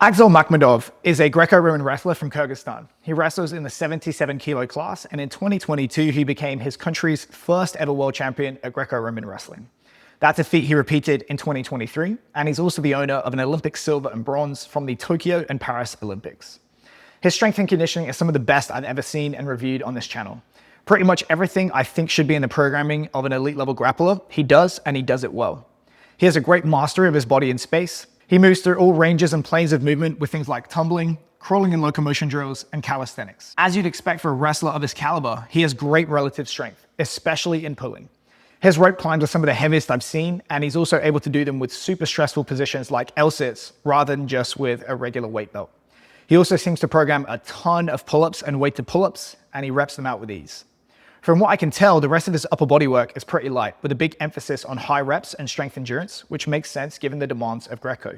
Akzhol Makhmudov is a Greco-Roman wrestler from Kyrgyzstan. He wrestles in the 77 kilo class, and in 2022, he became his country's first ever world champion at Greco-Roman wrestling. That's a feat he repeated in 2023, and he's also the owner of an Olympic silver and bronze from the Tokyo and Paris Olympics. His strength and conditioning is some of the best I've ever seen and reviewed on this channel. Pretty much everything I think should be in the programming of an elite level grappler, he does, and he does it well. He has a great mastery of his body in space. He moves through all ranges and planes of movement with things like tumbling, crawling and locomotion drills, and calisthenics. As you'd expect for a wrestler of his caliber, he has great relative strength, especially in pulling. His rope climbs are some of the heaviest I've seen, and he's also able to do them with super stressful positions like L-sits rather than just with a regular weight belt. He also seems to program a ton of pull-ups and weighted pull-ups, and he reps them out with ease. From what I can tell, the rest of his upper body work is pretty light, with a big emphasis on high reps and strength endurance, which makes sense given the demands of Greco.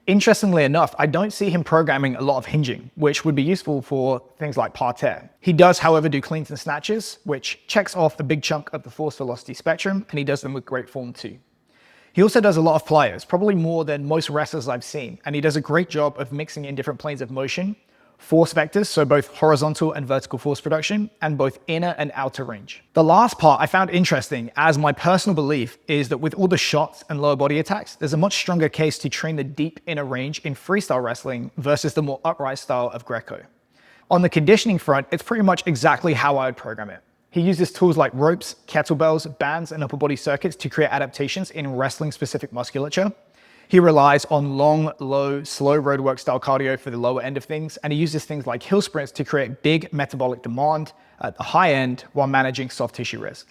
Interestingly enough, I don't see him programming a lot of hinging, which would be useful for things like parterre. He does, however, do cleans and snatches, which checks off a big chunk of the force velocity spectrum, and he does them with great form too. He also does a lot of plyos, probably more than most wrestlers I've seen, and he does a great job of mixing in different planes of motion, force vectors, so both horizontal and vertical force production, and both inner and outer range. The last part I found interesting, as my personal belief is that with all the shots and lower body attacks, there's a much stronger case to train the deep inner range in freestyle wrestling versus the more upright style of Greco. On the conditioning front, it's pretty much exactly how I would program it. He uses tools like ropes, kettlebells, bands, and upper body circuits to create adaptations in wrestling-specific musculature. He relies on long, low, slow roadwork style cardio for the lower end of things, and he uses things like hill sprints to create big metabolic demand at the high end while managing soft tissue risk.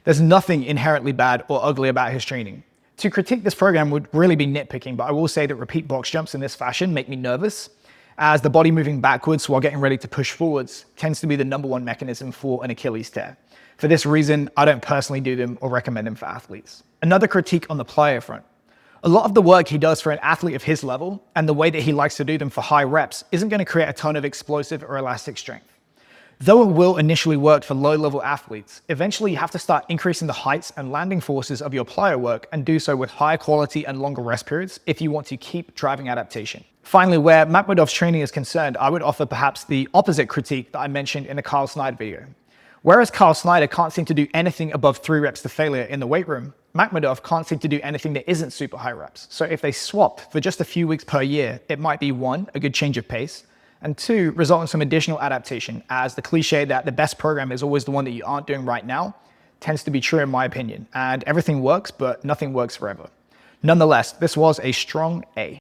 There's nothing inherently bad or ugly about his training. To critique this program would really be nitpicking, but I will say that repeat box jumps in this fashion make me nervous, as the body moving backwards while getting ready to push forwards tends to be the #1 mechanism for an Achilles tear. For this reason, I don't personally do them or recommend them for athletes. Another critique on the plyo front. A lot of the work he does for an athlete of his level and the way that he likes to do them for high reps isn't going to create a ton of explosive or elastic strength. Though it will initially work for low-level athletes, eventually you have to start increasing the heights and landing forces of your plyo work and do so with higher quality and longer rest periods if you want to keep driving adaptation. Finally, where Makhmudov's training is concerned, I would offer perhaps the opposite critique that I mentioned in the Carl Snyder video. Whereas Carl Snyder can't seem to do anything above 3 reps to failure in the weight room, Makhmudov can't seem to do anything that isn't super high reps. So if they swap for just a few weeks per year, it might be 1, a good change of pace, and 2, result in some additional adaptation, as the cliche that the best program is always the one that you aren't doing right now tends to be true in my opinion. And everything works, but nothing works forever. Nonetheless, this was a strong A.